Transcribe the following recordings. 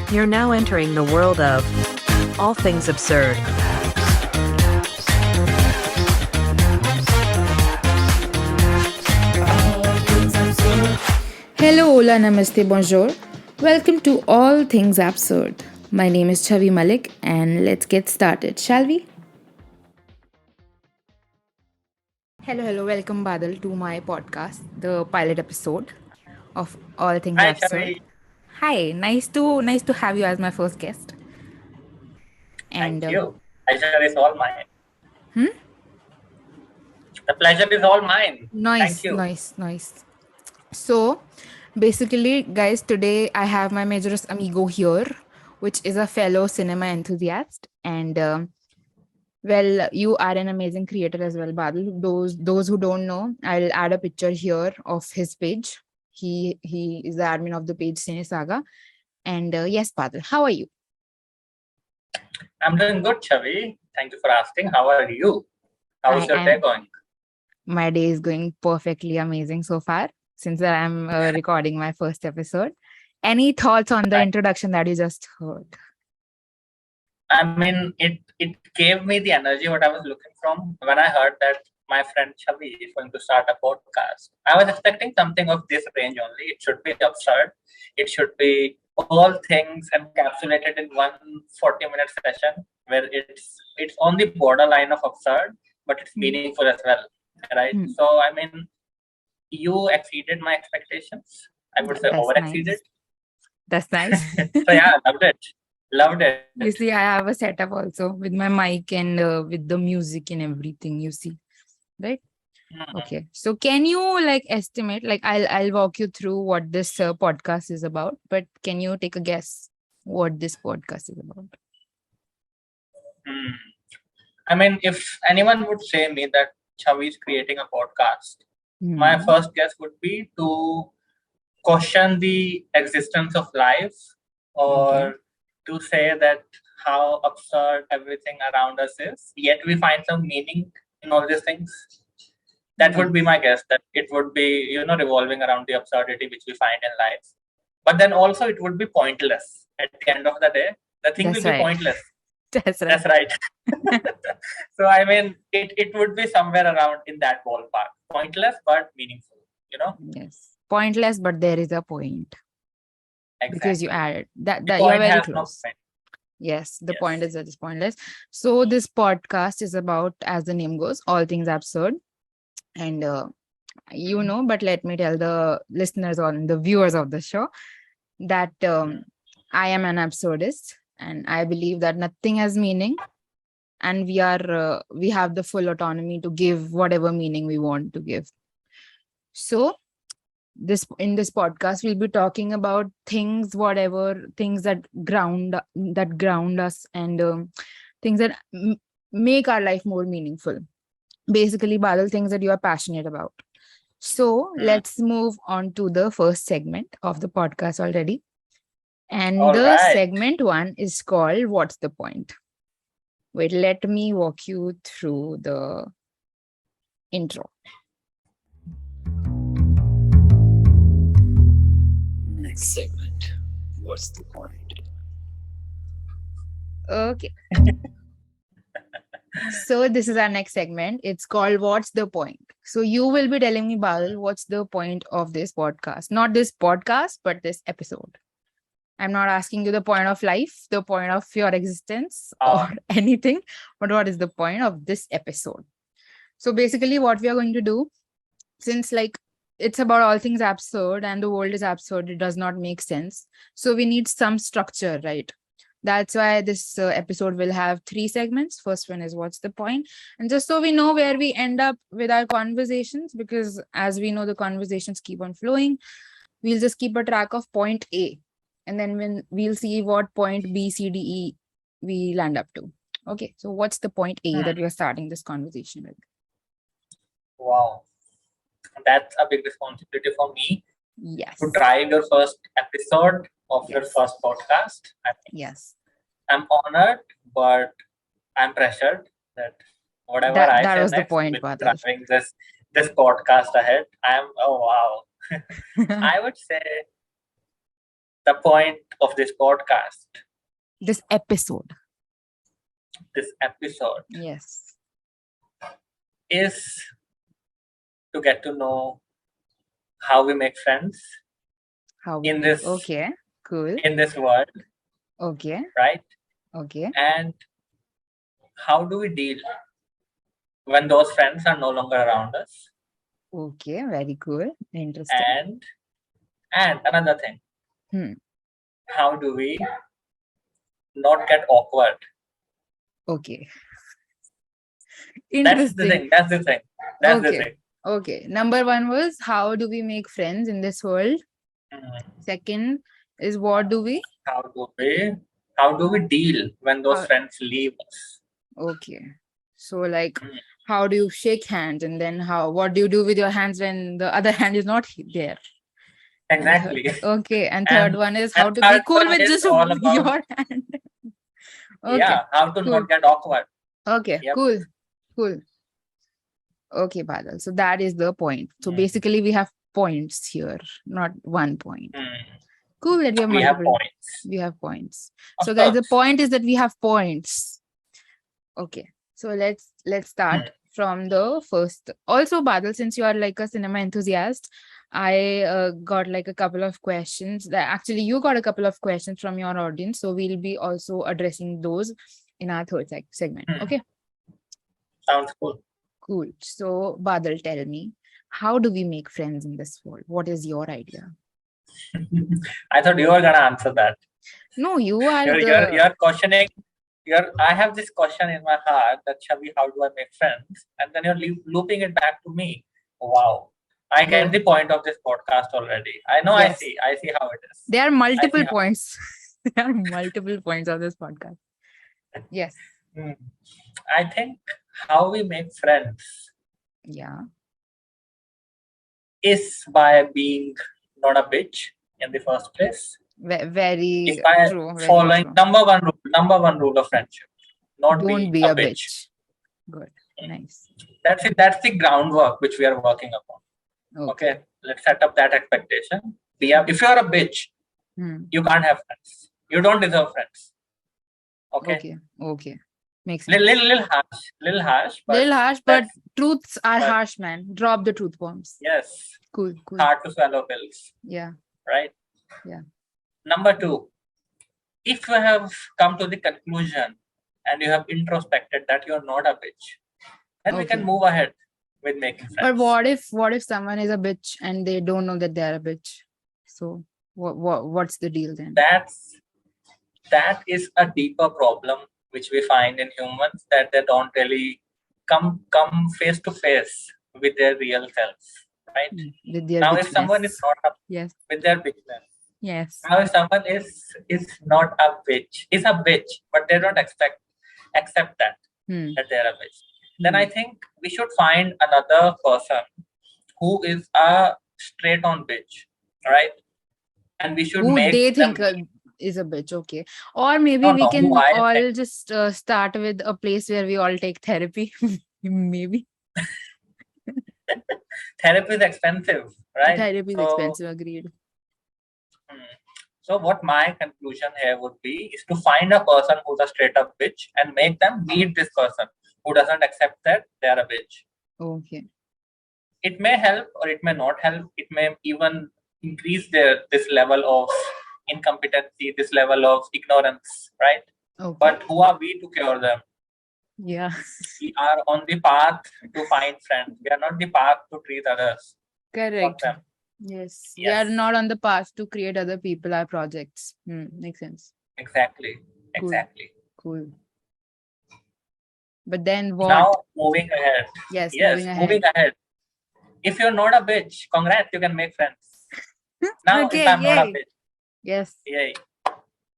You're now entering the world of all things absurd. Hello, hola, namaste, bonjour. Welcome to All Things Absurd. My name is Chhavi Malik and let's get started, shall we? Hello, welcome Badal to my podcast, the pilot episode of All Things Hi, Absurd. Chhavi. Hi, nice to have you as my first guest. Thank you. Pleasure is all mine. Hmm? The pleasure is all mine. Thank you. Nice. So, basically, guys, today I have my majorous amigo here, which is a fellow cinema enthusiast, and well, you are an amazing creator as well, Badal. Those who don't know, I'll add a picture here of his page. He is the admin of the page Cine Saga, and yes, Badal, how are you? I'm doing good, Chhavi. Thank you for asking. How are you? How's your day going? My day is going perfectly amazing so far since I'm recording my first episode. Any thoughts on the introduction that you just heard? I mean, it gave me the energy what I was looking from when I heard that my friend Chhavi is going to start a podcast. I was expecting something of this range only. It should be absurd. It should be all things encapsulated in one 40-minute session where it's on the borderline of absurd, but it's meaningful as well. Right? So, I mean, you exceeded my expectations. I would say over-exceeded. That's nice. So, yeah, loved it. You see, I have a setup also with my mic and with the music and everything, you see, right? Mm-hmm. Okay. So can you estimate, I'll walk you through what this podcast is about, but can you take a guess what this podcast is about? I mean, if anyone would say me that Chhavi is creating a podcast, my first guess would be to question the existence of life or to say that how absurd everything around us is, yet we find some meaning in all these things. That would be my guess, that it would be, revolving around the absurdity which we find in life. But then also it would be pointless. At the end of the day, the thing will be pointless. That's right. So, I mean, it would be somewhere around in that ballpark. Pointless, but meaningful, Yes. Pointless, but there is a point. Exactly. Because you added that you're very close. No, yes, the point is that it's pointless. So this podcast is about, as the name goes, all things absurd. And but let me tell the listeners or the viewers of the show that I am an absurdist and I believe that nothing has meaning, and we have the full autonomy to give whatever meaning we want to give. So in this podcast we'll be talking about things that ground us, and things that make our life more meaningful. Basically, Badal, things that you are passionate about. So let's move on to the first segment of the podcast already. And segment 1 is called What's the Point? Wait, let me walk you through the intro. Next segment. What's the point? Okay. So this is our next segment. It's called What's the Point? So you will be telling me, Badal, what's the point of this podcast? Not this podcast, but this episode. I'm not asking you the point of life, the point of your existence or anything, but what is the point of this episode? So basically what we are going to do, since it's about all things absurd and the world is absurd, it does not make sense. So we need some structure, right? That's why this episode will have 3 segments. First one is What's the Point? And just so we know where we end up with our conversations, because as we know, the conversations keep on flowing, we'll just keep a track of point A. And then when we'll see what point B, C, D, E we land up to. Okay, so what's the point A that we are starting this conversation with? Wow. That's a big responsibility for me. Yes. To drive your first episode of your first podcast. Yes. I'm honored, but I'm pressured that whatever I say was next the point, will be driving this podcast ahead. I would say the point of this podcast, This episode. Yes. is to get to know how we make friends How in this Okay. Cool. in this world, Okay. right? Okay. And how do we deal when those friends are no longer around us? Okay. Very cool. Interesting. And another thing, how do we not get awkward? Okay. That's the Interesting. thing. That's the thing. Okay. Number one was how do we make friends in this world? Second is what do we? How do we deal when those friends leave us? Okay. So like how do you shake hands, and then what do you do with your hands when the other hand is not there? Exactly. Okay. And third one is how to be third cool one with is just all about- your hand. Okay. Yeah, how to not get awkward. Okay. Yep. Cool. Okay, Badal. So that is the point. So basically we have points here, not one point. Cool that we have multiple. We have points. So guys, the point is that we have points. Okay. So let's start from the first. Also, Badal, since you are like a cinema enthusiast, I got like a couple of questions. That actually you got a couple of questions from your audience. So we'll be also addressing those in our third segment. Okay. Sounds cool. Cool. So Badal, tell me, how do we make friends in this world? What is your idea? I thought you were gonna answer that. No, you are. You're questioning. I have this question in my heart that Chhavi, how do I make friends? And then you're looping it back to me. Wow. I get the point of this podcast already. I know. Yes. I see how it is. There are multiple points. There are multiple points of this podcast. Yes. I think how we make friends. Yeah. Is by being not a bitch in the first place. Very true. Following number one rule of friendship. Don't be a bitch. Good. Nice. That's it. That's the groundwork which we are working upon. Okay. Let's set up that expectation. If you are a bitch, you can't have friends. You don't deserve friends. Okay. Makes sense. Little harsh. But truths are harsh, man. Drop the truth bombs. Yes. Cool. Hard to swallow pills. Yeah. Right? Yeah. Number 2, if you have come to the conclusion and you have introspected that you're not a bitch, then we can move ahead with making friends. But what if someone is a bitch and they don't know that they're a bitch? So what's the deal then? That is a deeper problem which we find in humans, that they don't really come face to face with their real selves, right? With their now, bitchness. If someone is not with their bitchness, yes. Now, if someone is not a bitch, is a bitch, but they don't accept that they're a bitch, then I think we should find another person who is a straight on bitch, right? And we should make they think is a bitch, okay? Or maybe we can all just start with a place where we all take therapy. Maybe. Therapy is expensive, right? Therapy is expensive, agreed. So what my conclusion here would be is to find a person who's a straight up bitch and make them meet this person who doesn't accept that they are a bitch. Okay. It may help or it may not help. It may even increase this level of incompetency, this level of ignorance, right? Okay. But who are we to cure them? Yeah. We are on the path to find friends. We are not the path to treat others. Correct. Yes. We are not on the path to create other people, our projects. Makes sense. Exactly. Cool. But then what? Now moving ahead. Yes, moving ahead. If you're not a bitch, congrats, you can make friends. Now, if I'm not a bitch. Yes. Yay.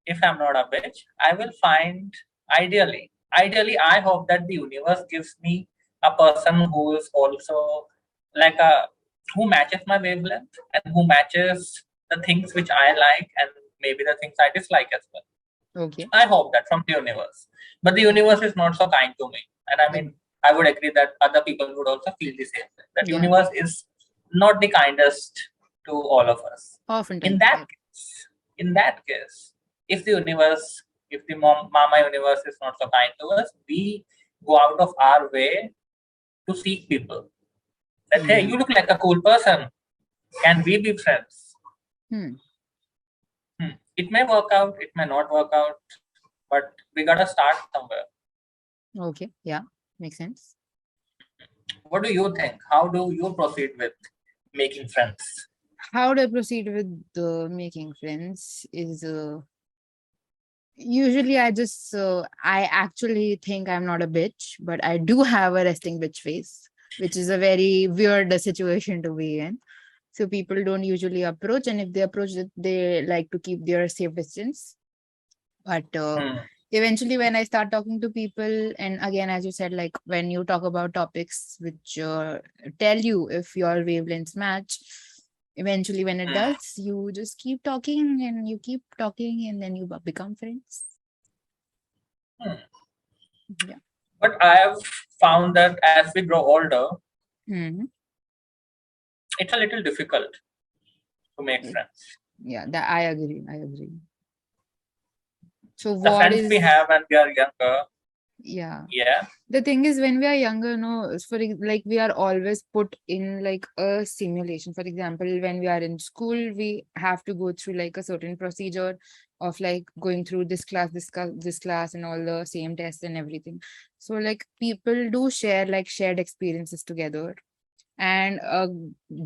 If I'm not a bitch, I will find, ideally, I hope that the universe gives me a person who is also who matches my wavelength and who matches the things which I like and maybe the things I dislike as well. Okay. I hope that from the universe. But the universe is not so kind to me. And I mean, I would agree that other people would also feel the same thing. That universe is not the kindest to all of us. Often. In that In that case, if the universe, if the mama universe is not so kind to us, we go out of our way to seek people. That, hey, you look like a cool person. Can we be friends? It may work out, it may not work out, but we gotta start somewhere. Okay, yeah, makes sense. What do you think? How do you proceed with making friends? How do I proceed with making friends is usually I actually think I'm not a bitch, but I do have a resting bitch face, which is a very weird situation to be in. So people don't usually approach, and if they approach, they like to keep their safe distance. But eventually, when I start talking to people, and again, as you said, like when you talk about topics which tell you if your wavelengths match, eventually when it does, you just keep talking and you keep talking, and then you become friends. Yeah. But I have found that as we grow older, it's a little difficult to make friends. Yeah, that I agree. So the what friends is we have when we are younger? Yeah. Yeah. The thing is, when we are younger, no, like we are always put in like a simulation. For example, when we are in school, we have to go through like a certain procedure of like going through this class, this class, and all the same tests and everything. So like people do share like shared experiences together and a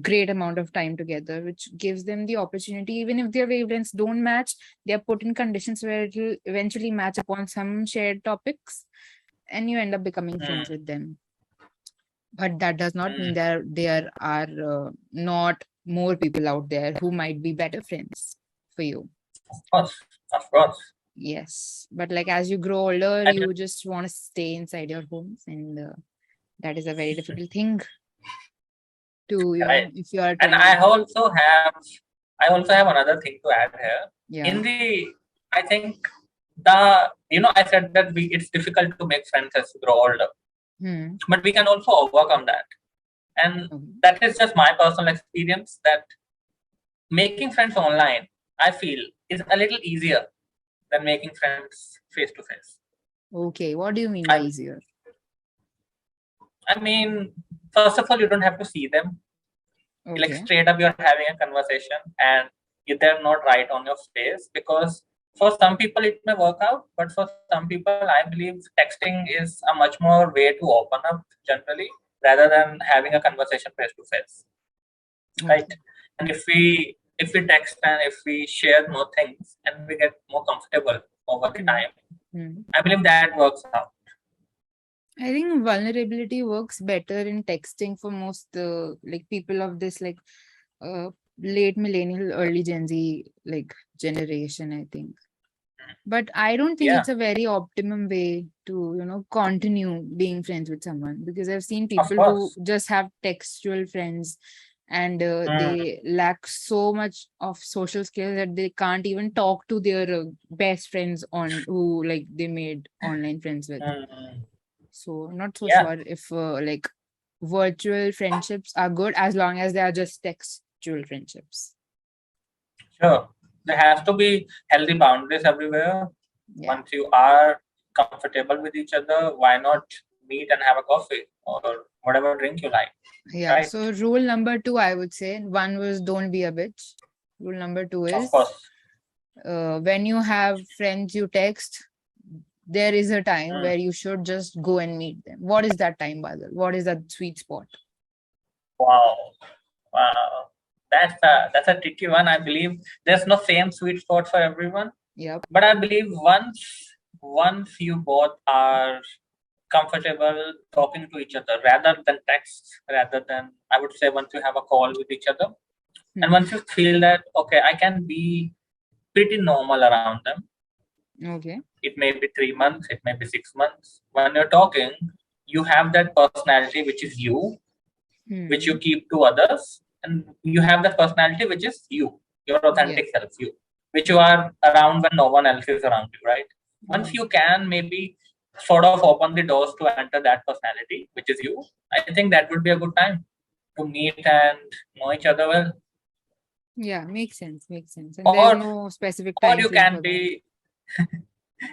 great amount of time together, which gives them the opportunity, even if their wavelengths don't match, they're put in conditions where it will eventually match upon some shared topics, and you end up becoming friends with them. But that does not mean there are not more people out there who might be better friends for you. Of course. Yes, but like as you grow older, you just want to stay inside your homes, and that is a very difficult thing to, you know, if you are. And I also have another thing to add here. Yeah. I think I said that it's difficult to make friends as you grow older. But we can also overcome that. And that is just my personal experience, that making friends online, I feel, is a little easier than making friends face to face. Okay, what do you mean by easier? I mean, first of all, you don't have to see them. Okay. Like straight up, you're having a conversation and they're not right on your face, because for some people it may work out, but for some people, I believe texting is a much more way to open up generally, rather than having a conversation face to face. Right? And if we text and if we share more things and we get more comfortable over the time, I believe that works out. I think vulnerability works better in texting for most like people of this like late millennial, early Gen Z like generation, I think. But I don't think it's a very optimum way to, you know, continue being friends with someone, because I've seen people who just have textual friends and they lack so much of social skills that they can't even talk to their best friends who like they made online friends with. So not so sure if like virtual friendships are good as long as they are just textual friendships. Sure. There has to be healthy boundaries everywhere. Yeah. Once you are comfortable with each other, why not meet and have a coffee or whatever drink you like? Yeah. Right? So rule number 2, I would say, one was don't be a bitch. Rule number 2 is, of course, when you have friends you text, there is a time where you should just go and meet them. What is that time, Badal? What is that sweet spot? Wow. That's a tricky one. I believe there's no same sweet spot for everyone. Yep. But I believe once you both are comfortable talking to each other, rather than text, I would say once you have a call with each other, and once you feel that, okay, I can be pretty normal around them. Okay. It may be 3 months, it may be 6 months. When you're talking, you have that personality which is you, which you keep to others, and you have that personality which is you, your authentic self, you, which you are around when no one else is around you, right? Once you can maybe sort of open the doors to enter that personality, which is you, I think that would be a good time to meet and know each other well. Yeah, makes sense. Makes sense. And there's Or no specific or time you frame can for that. be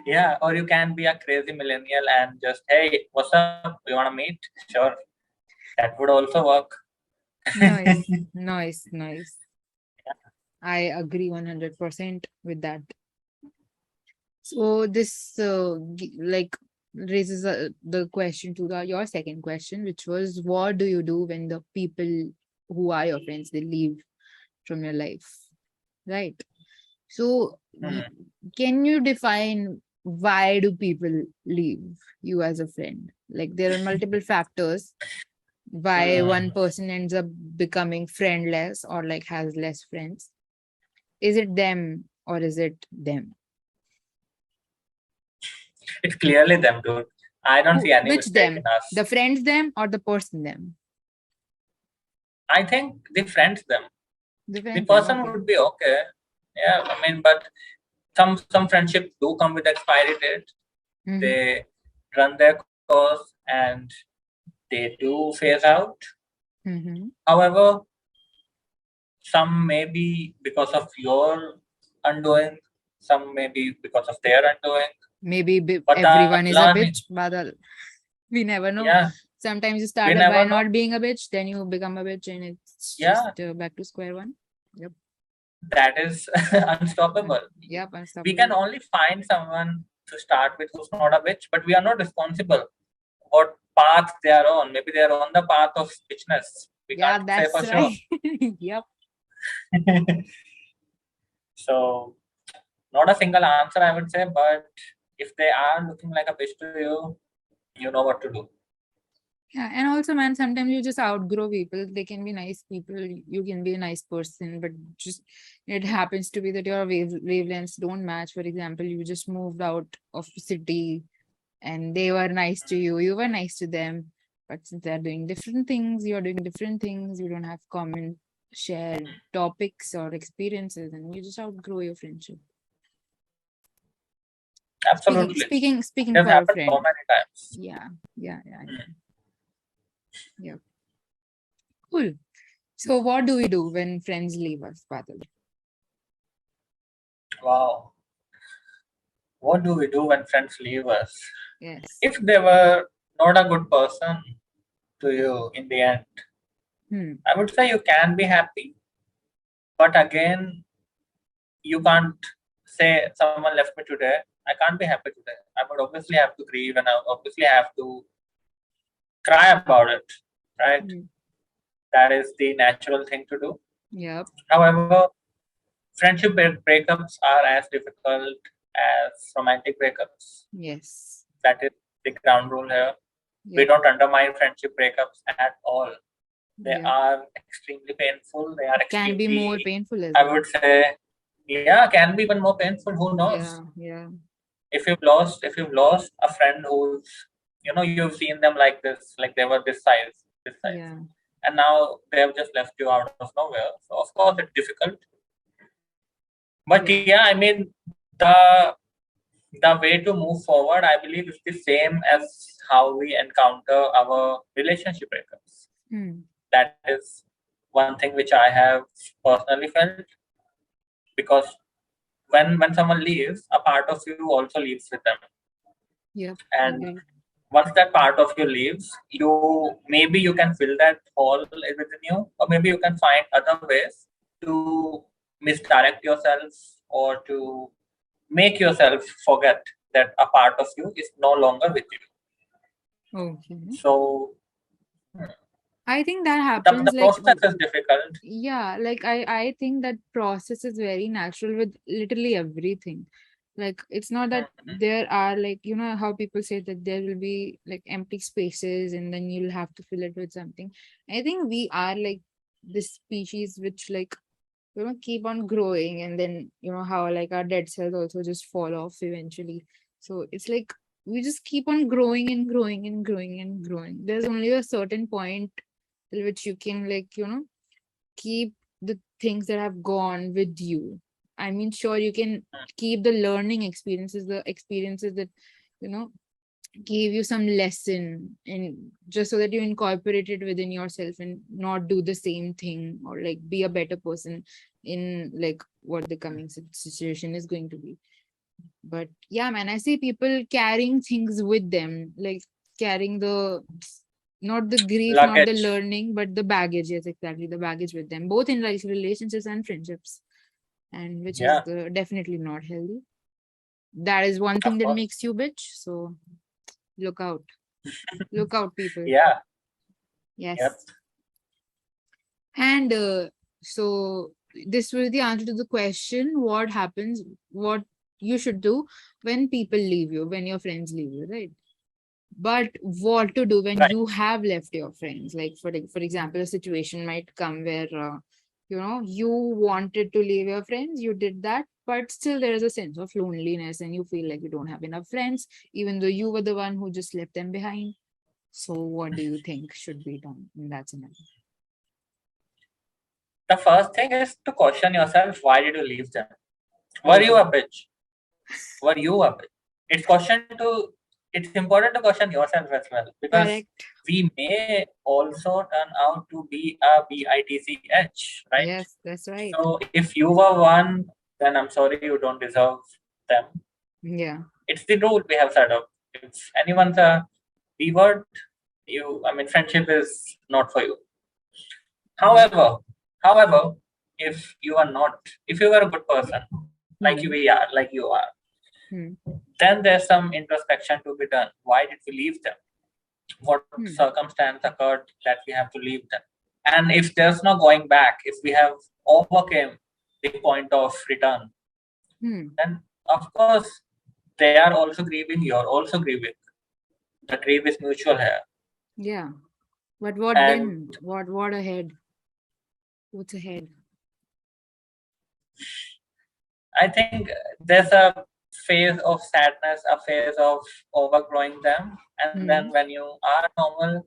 yeah, or you can be a crazy millennial and just, hey, what's up? You wanna meet? Sure. That would also work. Nice, nice, nice. I agree 100% with that. So this like raises the question to your second question, which was, what do you do when the people who are your friends, they leave from your life, right? So Hmm. can you define why do people leave you as a friend? Like there are multiple factors why one Hmm. person ends up becoming friendless or like has less friends. Is it them or is it them? It's clearly them, dude. I don't see Who? any Which mistake them? in us. The friends them or the person them? I think the friends them. The The friends them. person Okay. would be okay. Yeah, I mean, but some friendships do come with expiry date. Mm-hmm. They run their course and they do phase out. Mm-hmm. However, some may be because of your undoing, some may be because of their undoing. Maybe But everyone is a learning, bitch, Badal. We never know. yeah, Sometimes you we started by never know. not being a bitch, then you become a bitch, and it's just Yeah, back to square one. Yep. that is unstoppable. Yep. We can Unstoppable. only find someone to start with who's not a bitch, but we are not responsible what path they are on. Maybe they are on the path of bitchness. We Yeah, can't say that's for sure. right. Yep. So, not a single answer, I would say, but if they are looking like a bitch to you, you know what to do. Yeah, and also, man, sometimes you just outgrow people. They can be nice people. You can be a nice person, but just it happens to be that your wavelengths don't match. For example, you just moved out of the city and they were nice to you. You were nice to them. But since they're doing different things, you're doing different things, you don't have common shared topics or experiences, and you just outgrow your friendship. Speaking, Absolutely. speaking, speaking It has for a happened so friend. many times. Yeah, yeah, yeah, yeah. Mm. Yeah. Cool. So what do we do when friends leave us, Badal? Wow. What do we do when friends leave us? Yes. If they were not a good person to you in the end, Hmm. I would say you can be happy. But again, you can't say someone left me today. I can't be happy today. I would obviously have to grieve and I obviously have to cry about it, right? Hmm. That is the natural thing to do. Yep. However, friendship breakups are as difficult as romantic breakups. Yes. That is the ground rule here. We Yep. don't undermine friendship breakups at all. They Yep. are extremely painful. They are Can be more extremely, painful as I well. would say, yeah, can be even more painful. Who knows? Yeah. Yeah. If you've lost a friend who's, you've seen them like this, like they were this size, Yeah. and now they have just left you out of nowhere. So of course it's difficult. But Yeah. yeah, I mean, the way to move forward, I believe, is the same as how we encounter our relationship breakups. Hmm. That is one thing which I have personally felt, because when someone leaves, a part of you also leaves with them. Yep. And Agreed. once that part of you leaves, you can fill that hole within you, or maybe you can find other ways to misdirect yourself or to make yourself forget that a part of you is no longer with you. Okay. So I think that the happens like process is difficult. yeah, like I think that process is very natural with literally everything. Like it's not that Mhm. there are like how people say that there will be like empty spaces and then you'll have to fill it with something. I think we are like this species which like keep on growing, and then how like our dead cells also just fall off eventually. So it's like we just keep on growing and growing and growing and growing. There's only a certain point till which you can like keep the things that have gone with you. I mean, sure, you can keep the learning experiences, the experiences that you know gave you some lesson, and just so that you incorporate it within yourself and not do the same thing, or like be a better person in like what the coming situation is going to be. But yeah, man, I see people carrying things with them, like carrying the not the grief, not the Luggage. learning, but the baggage. Yes, exactly, the baggage with them, both in like relationships and friendships, and which is Yeah, definitely not healthy. That is one thing of that course. makes you bitch. So look out, look out, people. Yeah, Yes. yep. And so this was the answer to the question: what happens, what you should do when people leave you, when your friends leave you, right? But what to do when Right. you have left your friends? Like for example, a situation might come where you wanted to leave your friends, you did that, but still there is a sense of loneliness, and you feel like you don't have enough friends, even though you were the one who just left them behind. So what do you think should be done in that scenario? The first thing is to question yourself, why did you leave them? Were you a bitch? Were you a bitch? It's important to question yourself as well, because Correct. we may also turn out to be a bitch, right? Yes, that's right. So if you were one, then I'm sorry, you don't deserve them. Yeah. It's the rule we have set up. If anyone's a B-word, friendship is not for you. However, if you are a good person, like you are, Hmm. then there's some introspection to be done. Why did we leave them? What circumstance occurred that we have to leave them? And if there's no going back, if we have overcame the point of return, then of course they are also grieving, you're also grieving. The grief is mutual here. Yeah. But what And then? What ahead? What's ahead? I think there's a phase of sadness, a phase of overgrowing them. And then when you are normal,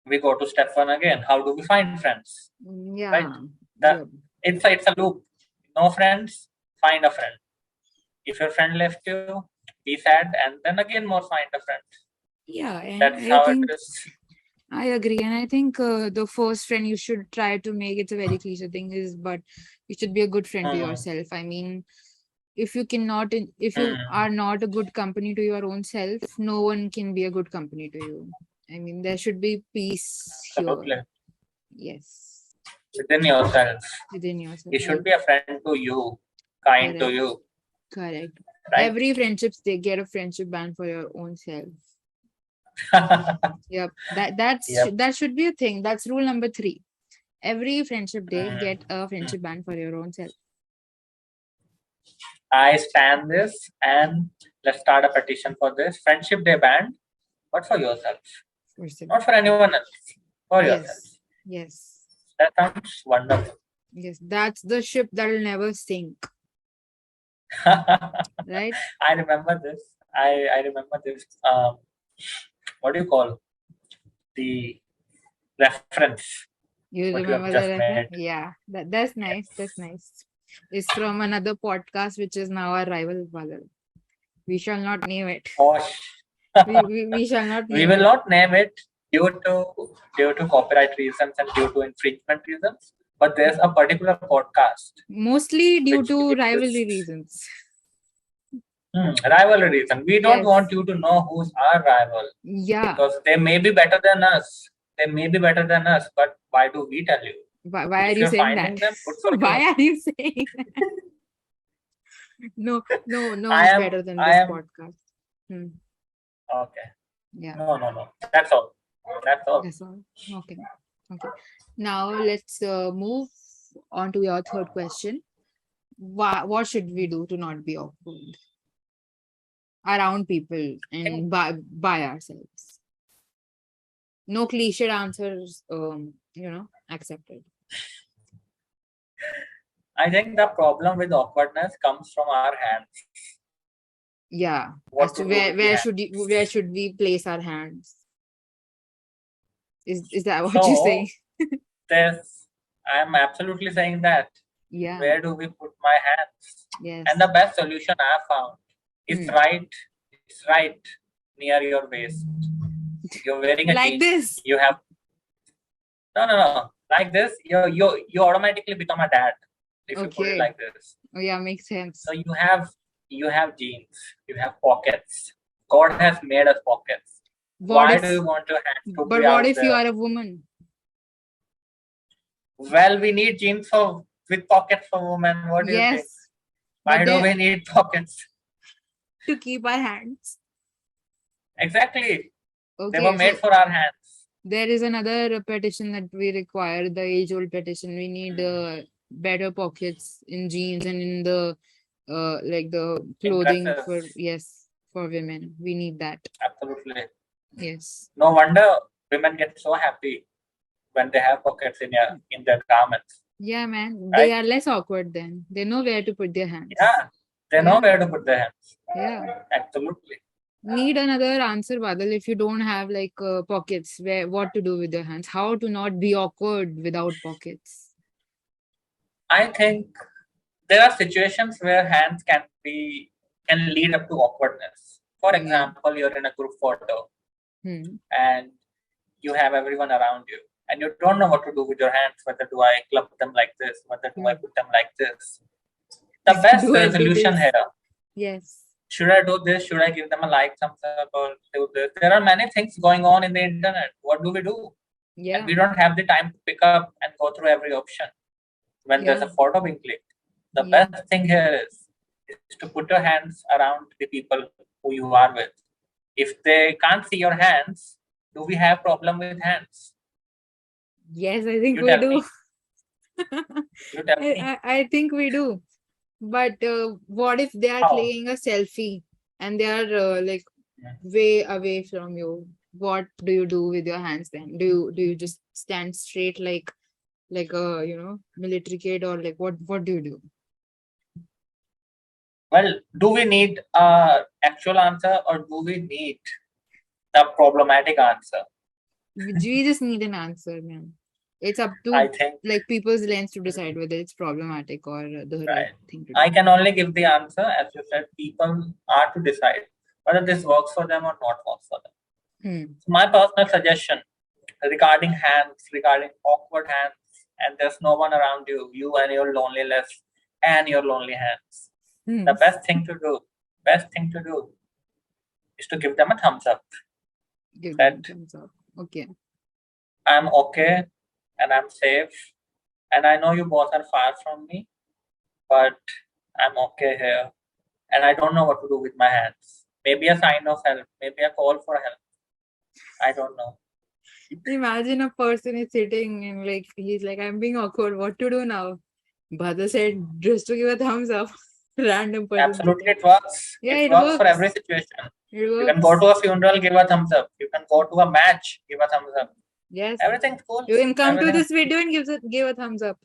we go to step one again. How do we find friends? Yeah. Right? It's a loop. No friends, find a friend. If your friend left you, be sad, and then again more find a friend. Yeah, and That's I how think it is. I agree, and I think the first friend you should try to make, it's a very cliche thing, is but you should be a good friend to yourself. I mean, if you are not a good company to your own self, no one can be a good company to you. I mean, there should be peace Absolutely. here. Yes. Within yourself. Within yourself. You should be a friend to you, kind to you. Correct. Right? Every friendships, they get a friendship band for your own self. Yep. That should be a thing. That's rule number 3. Every friendship day, get a friendship band for your own self. I stand this, and let's start a petition for this friendship day band, but for yourself, not for anyone else, for yourself. Yes. That sounds wonderful. Yes, that's the ship that will never sink. Right? I remember this. I remember this. What do you call the reference? You what remember you the have just reference? made? Yeah, that's nice. That's nice. It's from another podcast, which is now our rival, Badal. We shall not name it. we shall not name we will not name it due to copyright reasons and due to infringement reasons. But there's a particular podcast. Mostly due to rivalry reasons. Rivalry reason. We don't want you to know who's our rival. Yeah. Because they may be better than us. But why do we tell you? Why are you saying that? Why are you saying that? No one's better than this podcast. Okay. Yeah. No. That's all. Okay. Now let's move on to your third question. What should we do to not be awkward around people and by ourselves? No cliched answers, accepted. I think the problem with awkwardness comes from our hands. Yeah. As to where should we place our hands? Is that what you say? I'm absolutely saying that. Yeah. Where do we put my hands? Yes. And the best solution I have found is right near your waist. You're wearing a Like jeans. this? You have no. Like this, you automatically become a dad if you put it Okay. like this. Oh yeah, makes sense. So you have jeans. You have pockets. God has made us pockets. Why do you want your hands to But be what out if you there? are a woman? Well, we need jeans with pockets for women. What do you think? Yes, Why but do they we need pockets? to keep our hands. Exactly. They were Okay, made so for our hands. there is another petition that we require, the age-old petition. We need better pockets in jeans and in the like the In clothing for dresses. for women. We need that. Absolutely. Yes. No wonder women get so happy when they have pockets in their garments. Yeah, man. They Right? are less awkward then. They know where to put their hands. Yeah. They know Yeah. where to put their hands. Yeah. Absolutely. Need another answer, Badal. If you don't have like pockets, what to do with your hands? How to not be awkward without pockets? I think there are situations where hands can lead up to awkwardness. For Yeah. example, you're in a group photo and you have everyone around you and you don't know what to do with your hands. Whether do I club them like this? Whether do I put them like this? The best Do I do resolution this? here. Yes. Should I do this? Should I give them a like, thumbs up, or do this? There are many things going on in the internet. What do we do? Yeah. And we don't have the time to pick up and go through every option when there's a photo being clicked. The best thing here is to put your hands around the people who you are with. If they can't see your hands, do we have problem with hands? Yes, I think You we tell do. me. You tell me. I think we do. But what if they are How? playing a selfie and they are like way away from you? What do you do with your hands then? Do you just stand straight like a military kid, or like what do you do? Well, do we need an actual answer or do we need the problematic answer? We just need an answer, man. It's up to I think like people's lens to decide whether it's problematic or the right thing to do. I can only give the answer. As you said, people are to decide whether this works for them or not works for them. So my personal suggestion regarding hands, regarding awkward hands, and there's no one around you, you and your loneliness and your lonely hands. The best thing to do is to give them a thumbs up. Give them a thumbs up. Okay. I'm okay and I'm safe. And I know you both are far from me, but I'm okay here. And I don't know what to do with my hands. Maybe a sign of help, maybe a call for help. I don't know. Imagine a person is sitting and like he's like, I'm being awkward. What to do now? Badal said just to give a thumbs up. Random person. Absolutely, it works. Yeah, it works for every situation. You can go to a funeral, give a thumbs up. You can go to a match, give a thumbs up. Yes. Everything's cool. You can come to this video and give a thumbs up.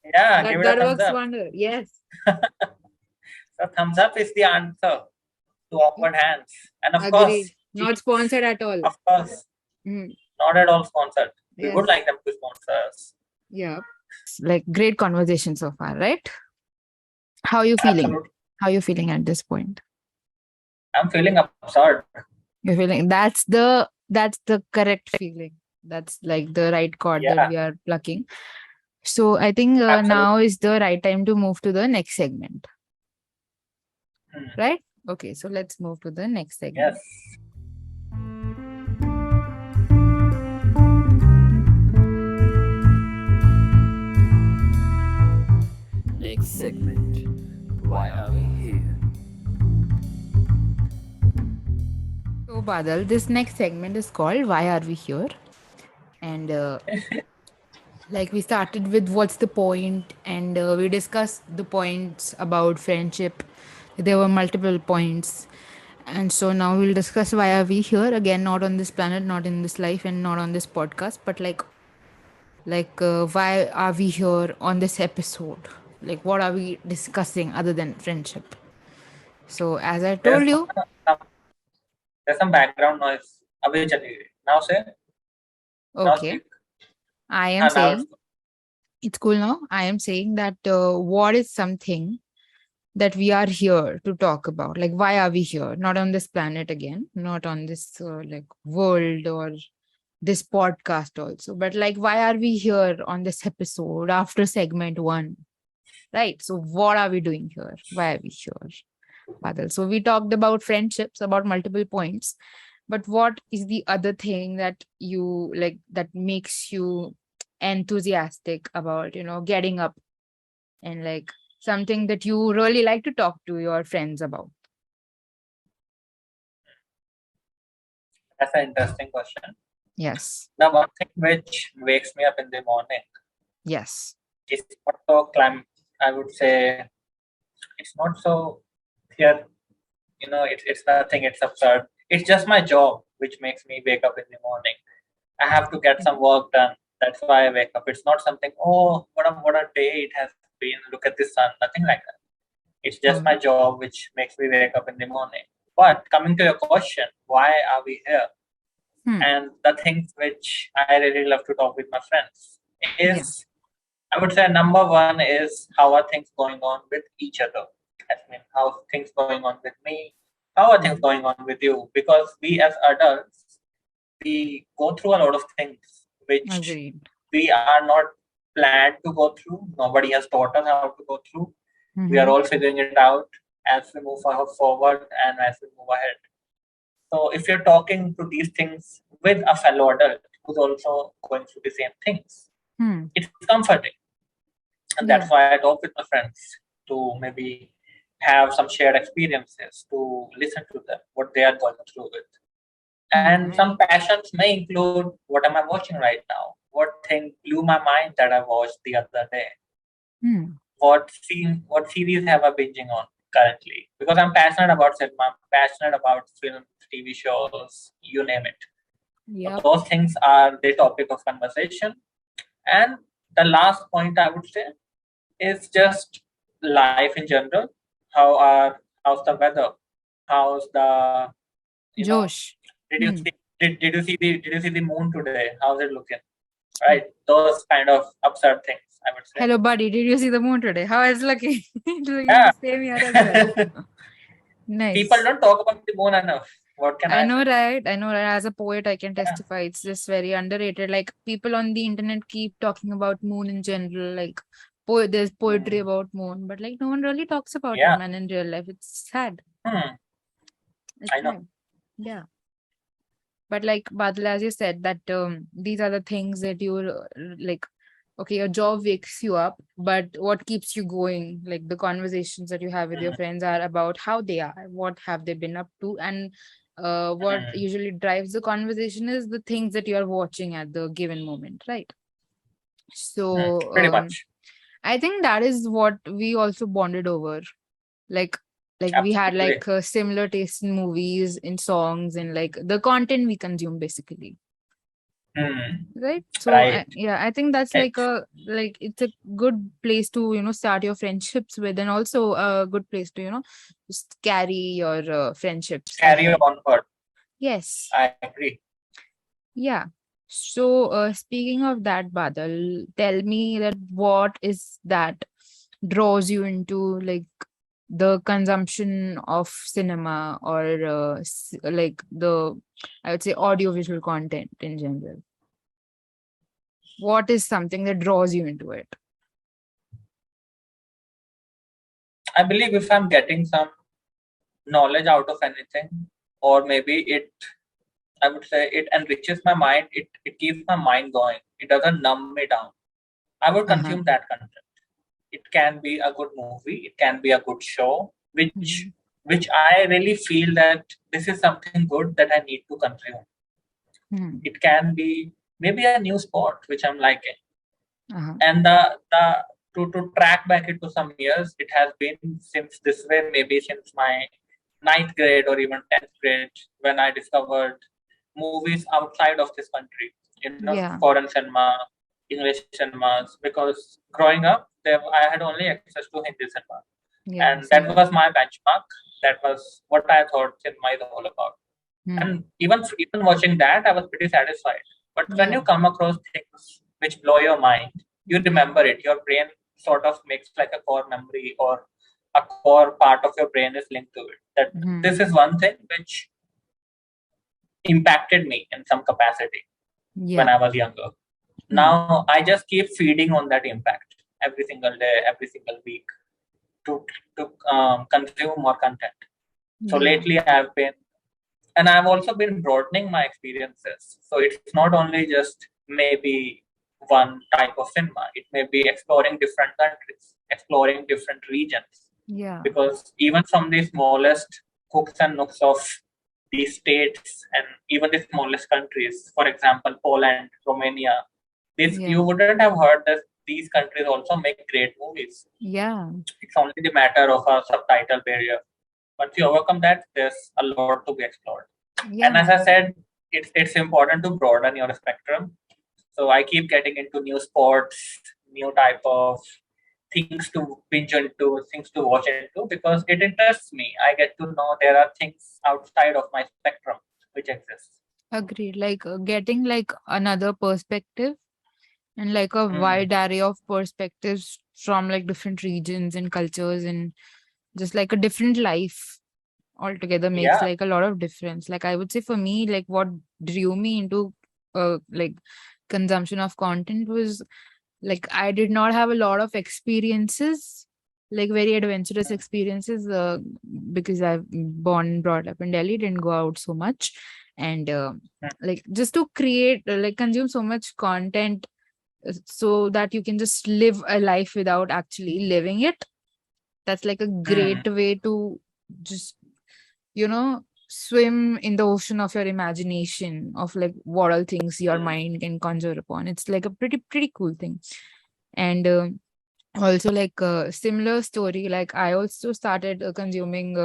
Yeah, that works wonder. Yes. So thumbs up is the answer to awkward hands. And of Agreed. course, Not sponsored at all. Of course. Not at all sponsored. We would like them to sponsor us. Yeah. Like great conversation so far, right? How are you feeling? Absolutely. How are you feeling at this point? I'm feeling absurd. You're feeling that's the correct feeling. That's like the right chord that we are plucking. So I think now is the right time to move to the next segment. Right? Okay, so let's move to the next segment. Yes. Next segment. Why are we here? So Badal, this next segment is called Why Are We Here? And like we started with what's the point, and we discussed the points about friendship. There were multiple points. And so now we'll discuss why are we here again, not on this planet, not in this life, and not on this podcast, but like why are we here on this episode? Like what are we discussing other than friendship? So as I told you, there's some background noise. Now say. Okay. I am saying it's cool now. I am saying that what is something that we are here to talk about. Like, why are we here? Not on this planet again, not on this like world or this podcast also, but like, why are we here on this episode after segment one? Right. So, what are we doing here? Why are we here, Badal? So, we talked about friendships, about multiple points, but what is the other thing that you like that makes you enthusiastic about, getting up and like something that you really like to talk to your friends about? That's an interesting question. Yes. The one thing which wakes me up in the morning Yes. is not so I would say it's not so here. It's nothing. It's absurd. It's just my job which makes me wake up in the morning. I have to get some work done. That's why I wake up. It's not something. Oh, what a day it has been. Look at the sun. Nothing like that. It's just my job which makes me wake up in the morning. But coming to your question, why are we here? And the things which I really love to talk with my friends is, I would say, number one is how are things going on with each other. I mean, how things going on with me? How are things going on with you? Because we as adults, we go through a lot of things which we are not planned to go through. Nobody has taught us how to go through. We are all figuring it out as we move forward and as we move ahead. So if you're talking to these things with a fellow adult who's also going through the same things, it's comforting. And that's why I talk with my friends to maybe have some shared experiences, to listen to them, what they are going through with. And some passions may include what am I watching right now? What thing blew my mind that I watched the other day? What series have I binging on currently? Because I'm passionate about cinema, I'm passionate about films, TV shows, you name it. So those things are the topic of conversation. And the last point I would say is just life in general. How's the weather? How's the Josh? Did you see the moon today? How's it looking? Right, those kind of absurd things, I would say. Hello, buddy. Did you see the moon today? How is it looking? It's looking the same here as well. Nice. People don't talk about the moon enough. What can I know, say? right? I know, right? As a poet, I can testify. It's just very underrated. Like, people on the internet keep talking about moon in general. Like, there's poetry about moon, but like no one really talks about it, man. In real life, it's sad. It's I know. sad. Yeah. But like Badal, as you said, that these are the things that you like. Okay, your job wakes you up, but what keeps you going? Like the conversations that you have with your friends are about how they are, what have they been up to, and what usually drives the conversation is the things that you are watching at the given moment, right? So pretty much. I think that is what we also bonded over. Like we had like similar taste in movies, in songs, and like the content we consume basically. Right. So I think that's like it's a good place to start your friendships with, and also a good place to just carry your friendships. Carry on forward. Yes, I agree. Yeah. So speaking of that, Badal, tell me that what is that draws you into like the consumption of cinema or like the, I would say, audiovisual content in general. What is something that draws you into it? I believe if I'm getting some knowledge out of anything, or maybe I would say it enriches my mind, it keeps my mind going. It doesn't numb me down. I would consume that content. It can be a good movie, it can be a good show, which I really feel that this is something good that I need to consume. It can be maybe a new sport which I'm liking. And to track back into some years, it has been since this way, maybe since my 9th grade or even 10th grade, when I discovered movies outside of this country, foreign cinema, English cinemas, because growing up, I had only access to Hindi cinema. And that was my benchmark. That was what I thought cinema is all about. And even watching that, I was pretty satisfied. But when you come across things which blow your mind, you remember it. Your brain sort of makes like a core memory or a core part of your brain is linked to it. That this is one thing which impacted me in some capacity when I was younger. Now I just keep feeding on that impact every single day, every single week to consume more content. So lately I've also been broadening my experiences. So it's not only just maybe one type of cinema. It may be exploring different countries, exploring different regions. Yeah. Because even from the smallest hooks and nooks of these states and even the smallest countries, for example, Poland, Romania, you wouldn't have heard that these countries also make great movies. Yeah. It's only the matter of a subtitle barrier. Once you overcome that, there's a lot to be explored. Yeah. And as I said, it's important to broaden your spectrum. So I keep getting into new sports, new type of things to binge into, things to watch into, because it interests me. I get to know there are things outside of my spectrum which exist. Agreed. Like getting like another perspective and like a wide array of perspectives from like different regions and cultures and just like a different life altogether makes like a lot of difference. Like I would say for me, like what drew me into like consumption of content was like I did not have a lot of experiences, like very adventurous experiences, because I've born and brought up in Delhi, didn't go out so much, and like just to create like consume so much content so that you can just live a life without actually living it. That's like a great way to just, you know, swim in the ocean of your imagination of like what all things your mind can conjure upon. It's like a pretty cool thing. And also like a similar story, like I also started consuming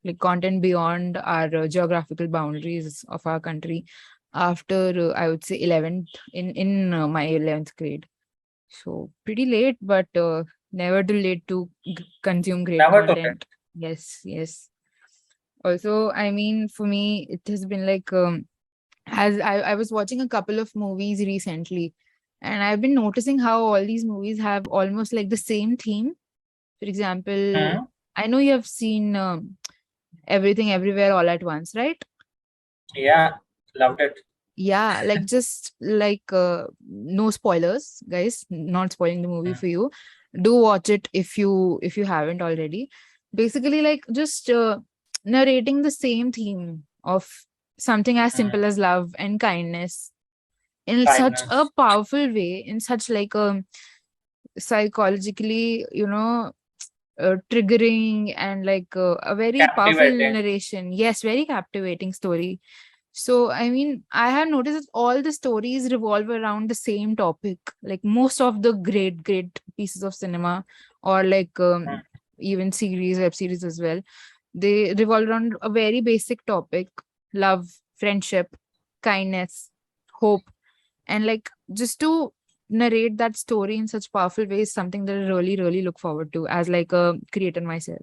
like content beyond our geographical boundaries of our country after I would say 11th in my 11th grade. So pretty late, but never too late to consume great content. Yes. Also, I mean, for me, it has been like as I was watching a couple of movies recently, and I've been noticing how all these movies have almost like the same theme. For example, I know you have seen Everything Everywhere All at Once, right? Yeah, loved it. Yeah, like just like no spoilers, guys, not spoiling the movie for you. Do watch it if you haven't already. Basically, like just narrating the same theme of something as simple as love and kindness in such a powerful way, in such like a psychologically, you know, triggering and like a very powerful narration. Yes, very captivating story. So, I mean, I have noticed that all the stories revolve around the same topic. Like most of the great pieces of cinema, or like even series, web series as well, they revolve around a very basic topic: love, friendship, kindness, hope. And like just to narrate that story in such powerful ways is something that I really look forward to as like a creator myself.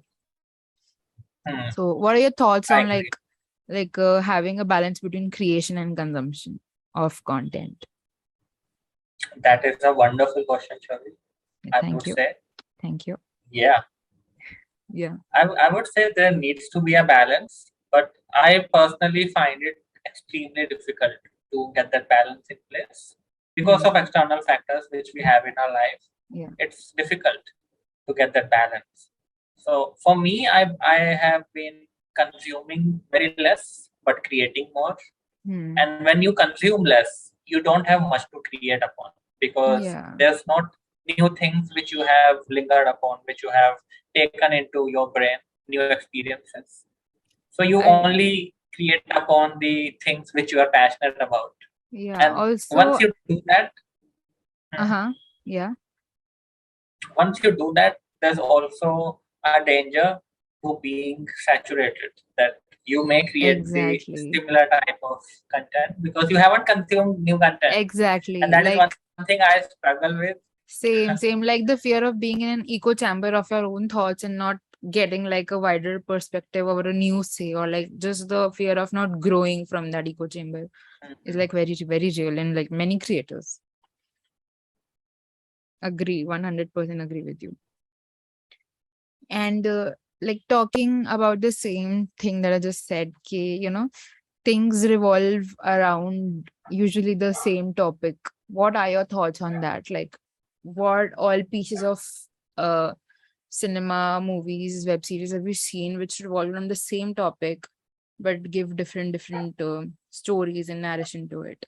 So, what are your thoughts on like having a balance between creation and consumption of content? That is a wonderful question, Chhavi. Thank you. Thank you. Yeah. I would say there needs to be a balance, but I personally find it extremely difficult to get that balance in place because of external factors which we have in our life. It's difficult to get that balance. So for me, I have been consuming very less but creating more. And when you consume less, you don't have much to create upon because there's not new things which you have lingered upon, which you have taken into your brain, new experiences. So you only create upon the things which you are passionate about. And Also, once you do that, once you do that, there's also a danger to being saturated, that you may create the similar type of content because you haven't consumed new content. And that is one thing I struggle with. Same, like the fear of being in an echo chamber of your own thoughts and not getting like a wider perspective over a new say, or like just the fear of not growing from that echo chamber is like very real in like many creators. Agree, 100% agree with you. And like talking about the same thing that I just said, things revolve around usually the same topic. What are your thoughts on that? Like, what all pieces of uh cinema, movies, web series have you seen which revolve around the same topic but give different stories and narration to it?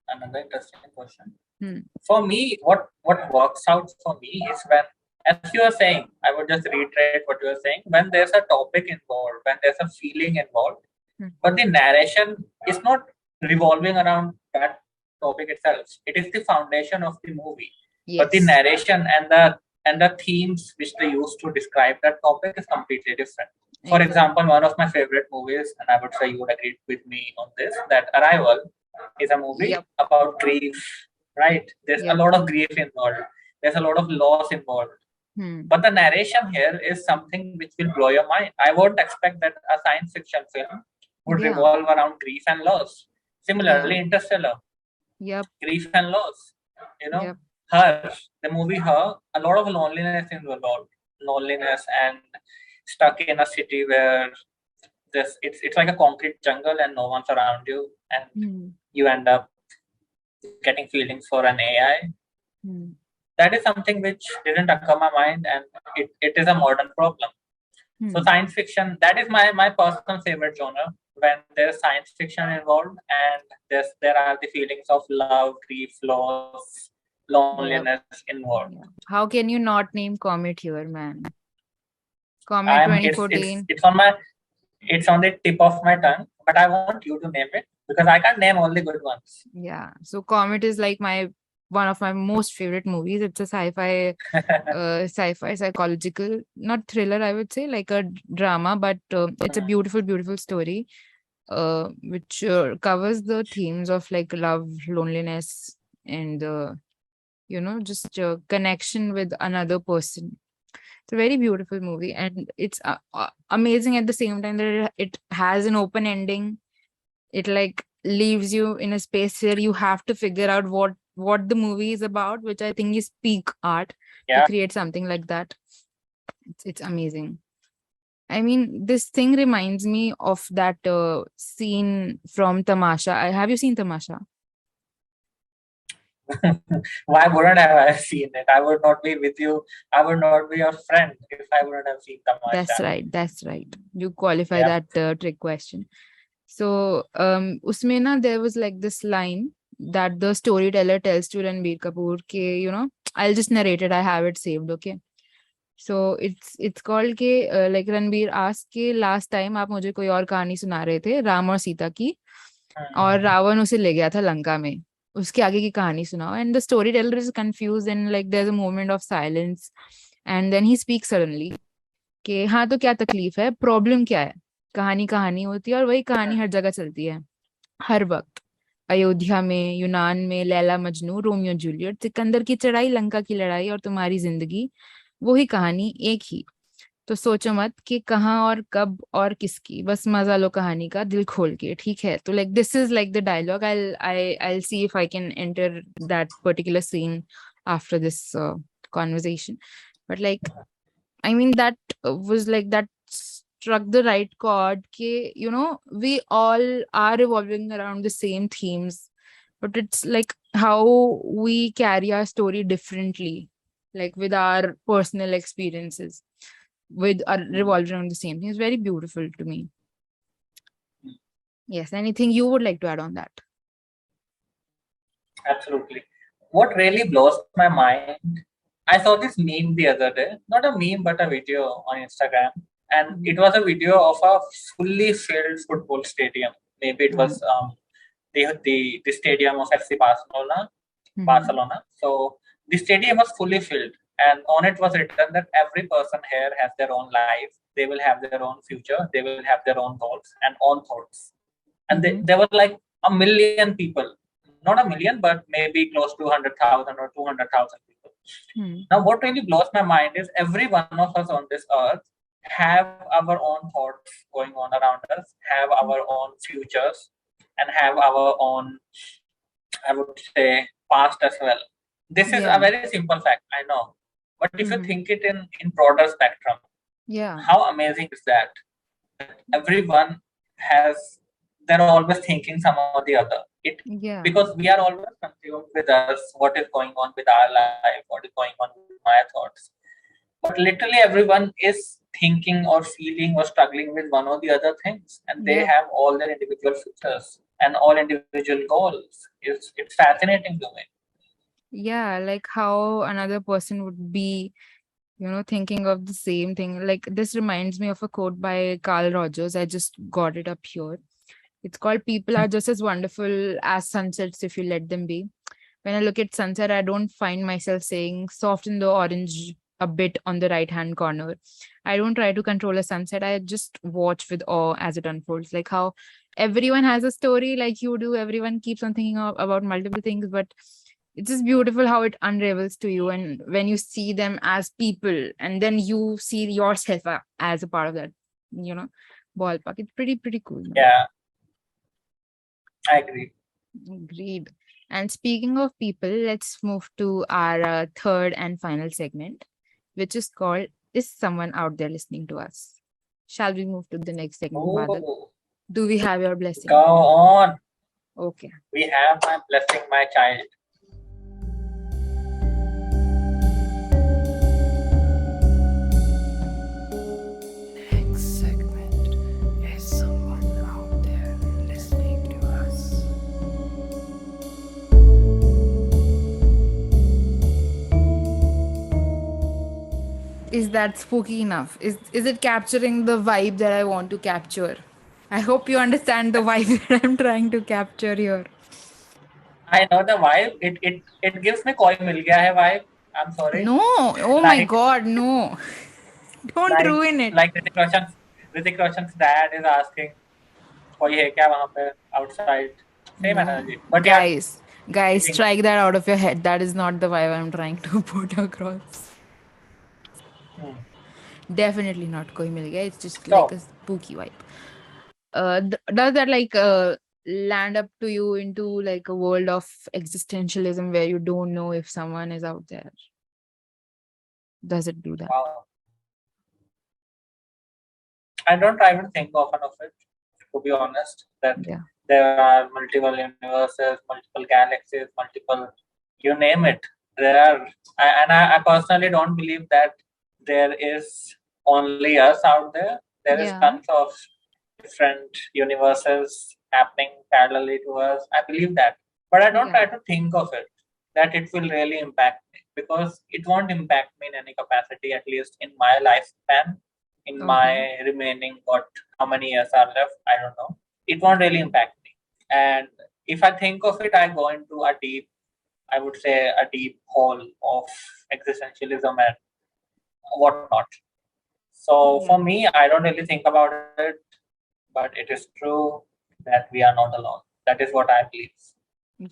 Another interesting question. Hmm. For me, what works out for me is when, as you are saying, I would just reiterate what you are saying. When there's a topic involved, when there's a feeling involved, but the narration is not revolving around that topic itself. It is the foundation of the movie. But the Yes. narration and the themes which they use to describe that topic is completely different. For Exactly. example, one of my favorite movies, and I would say you would agree with me on this, that Arrival is a movie Yep. about grief, right? There's a Yep. lot of grief involved. There's a lot of loss involved. But the narration here is something which will blow your mind. I won't expect that a science fiction film would Yeah. revolve around grief and loss. Similarly, Yeah. Interstellar, Yep. grief and loss. You know, Yep. Her, the movie Her, a lot of loneliness involved. Loneliness and stuck in a city where it's like a concrete jungle and no one's around you, and you end up getting feelings for an AI. That is something which didn't occur my mind, and it is a modern problem. So science fiction, that is my personal favorite genre, when there's science fiction involved and there are the feelings of love, grief, loss, loneliness involved. Yeah. How can you not name Comet here, man? Comet I'm 2014. it's on the tip of my tongue, but I want you to name it because I can't name all the good ones. Yeah. So Comet is like one of my most favorite movies. It's a sci-fi, psychological, not thriller, I would say, like a drama, but it's a beautiful, beautiful story, which covers the themes of like love, loneliness, and just connection with another person. It's a very beautiful movie, and it's amazing at the same time that it has an open ending. It like leaves you in a space where you have to figure out what the movie is about, which I think is peak art to create something like that. It's amazing. I mean, this thing reminds me of that scene from Tamasha. Have you seen Tamasha? Why wouldn't I have seen it? I would not be with you. I would not be your friend if I wouldn't have seen Tamasha. That's right. You qualify that trick question. So usme na, there was like this line that the storyteller tells to Ranbir Kapoor ke, I'll just narrate it. I have it saved, okay? So it's called के like Ranbir asked के last time आप मुझे कोई और कहानी सुना रहे थे राम और सीता की और रावण उसे ले गया था लंका में उसके आगे की कहानी सुनाओ and the storyteller is confused and like there's a moment of silence and then he speaks suddenly कि हाँ तो क्या तकलीफ है प्रॉब्लम क्या है कहानी कहानी होती है और वही कहानी हर जगह चलती है हर वक्त अयोध्या में यूनान में लैला मजनू रोमियो जूलियट सिकंदर की चढ़ाई लंका की लड़ाई और तुम्हारी जिंदगी वही कहानी एक ही तो सोचो मत कि कहाँ और कब और किसकी बस मजा लो कहानी का दिल खोल के ठीक है तो like this is like the dialogue I'll see if I can enter that particular scene after this conversation but like I mean that was like that struck the right chord कि we all are revolving around the same themes but it's like how we carry our story differently like with our personal experiences with revolving around the same thing. It's very beautiful to me. Yes, anything you would like to add on that? Absolutely. What really blows my mind, I saw this meme the other day, not a meme but a video on Instagram, and it was a video of a fully filled football stadium. Maybe it was the stadium of FC Barcelona. So the stadium was fully filled, and on it was written that every person here has their own life. They will have their own future. They will have their own goals and own thoughts. And there were like a million people, not a million, but maybe close to 100,000 or 200,000 people. Now, what really blows my mind is every one of us on this earth have our own thoughts going on around us, have our own futures, and have our own, I would say, past as well. This is a very simple fact, I know. But if you think it in broader spectrum, how amazing is that? Everyone they're always thinking some or the other. Because we are always consumed with us, what is going on with our life, what is going on with my thoughts. But literally everyone is thinking or feeling or struggling with one or the other things, and they have all their individual futures and all individual goals. It's fascinating to me. Yeah, like how another person would be, thinking of the same thing. Like this reminds me of a quote by Carl Rogers. I just got it up here. It's called "People are just as wonderful as sunsets if you let them be." When I look at sunset, I don't find myself saying soften the orange a bit on the right hand corner. I don't try to control a sunset. I just watch with awe as it unfolds. Like how everyone has a story like you do. Everyone keeps on thinking about multiple things, but it's just beautiful how it unravels to you. And when you see them as people and then you see yourself as a part of that, ballpark, it's pretty cool. Man. Yeah, I agree. Agreed. And speaking of people, let's move to our third and final segment, which is called Is Someone Out There Listening to Us? Shall we move to the next segment, Badal? Do we have your blessing? Go on. Okay. We have my blessing, my child. Next segment. Is someone out there listening to us? Is that spooky enough? Is it capturing the vibe that I want to capture? I hope you understand the vibe that I'm trying to capture here. I know the vibe. It gives me koi mil gaya hai vibe. I'm sorry. No. Oh my God, no. Don't ruin it. Like Hrithik Roshan's dad is asking, koi hai kya wahan pe outside? Same energy. But guys, strike that out of your head. That is not the vibe I'm trying to put across. Definitely not koi mil gaya. It's just like a spooky vibe. Does that land up to you into like a world of existentialism where you don't know if someone is out there? Does it do that? Wow. I don't try to think often of it, to be honest. That there are multiple universes, multiple galaxies, you name it. There are, and I personally don't believe that there is only us out there. There is tons of different universes happening parallelly to us. I believe that, but I don't try to think of it that it will really impact me, because it won't impact me in any capacity, at least in my lifespan. In my remaining, how many years are left, I don't know. It won't really impact me. And if I think of it, I go into a deep hole of existentialism and whatnot. So for me, I don't really think about it, but it is true that we are not alone. That is what I believe.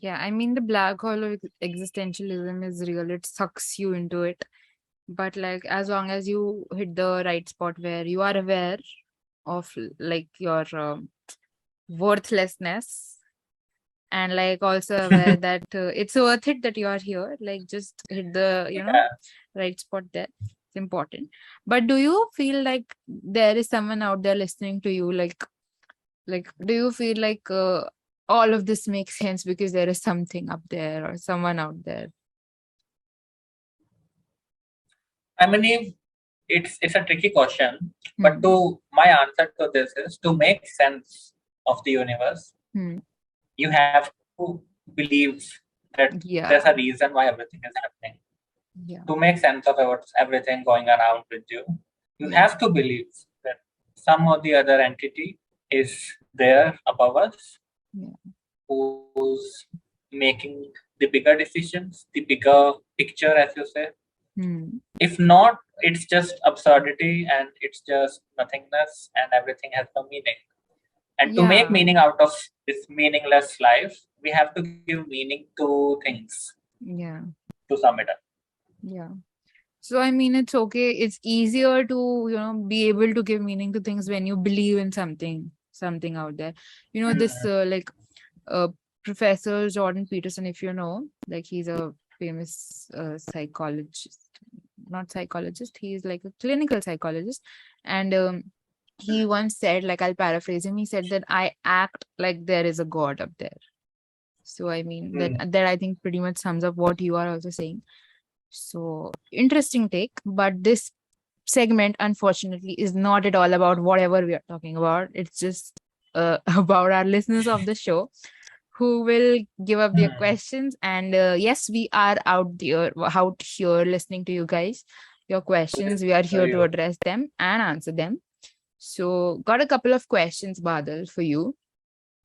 Yeah, I mean, the black hole of existentialism is real. It sucks you into it. But like, as long as you hit the right spot where you are aware of like your worthlessness, and like also aware that it's worth it that you are here, like just hit the right spot there. It's important. But do you feel like there is someone out there listening to you? Like do you feel like all of this makes sense because there is something up there or someone out there? I mean, it's a tricky question, but my answer to this is, to make sense of the universe, you have to believe that there's a reason why everything is happening. To make sense of everything going around with you, you have to believe that some or the other entity is there above us, who's making the bigger decisions, the bigger picture, as you say. If not, it's just absurdity and it's just nothingness, and everything has no meaning. And to make meaning out of this meaningless life, we have to give meaning to things. To sum it up. So I mean, it's okay. It's easier to be able to give meaning to things when you believe in something out there. This Professor Jordan Peterson, if you know, like he's a famous psychologist. not psychologist, he is like a clinical psychologist. And he once said, like, I'll paraphrase him, he said that I act like there is a God up there. So I mean that I think pretty much sums up what you are also saying. So interesting take, but this segment unfortunately is not at all about whatever we are talking about. It's just about our listeners of the show who will give up their questions. And yes, we are out here listening to you guys, your questions. We are here to address them and answer them. So got a couple of questions, Badal, for you.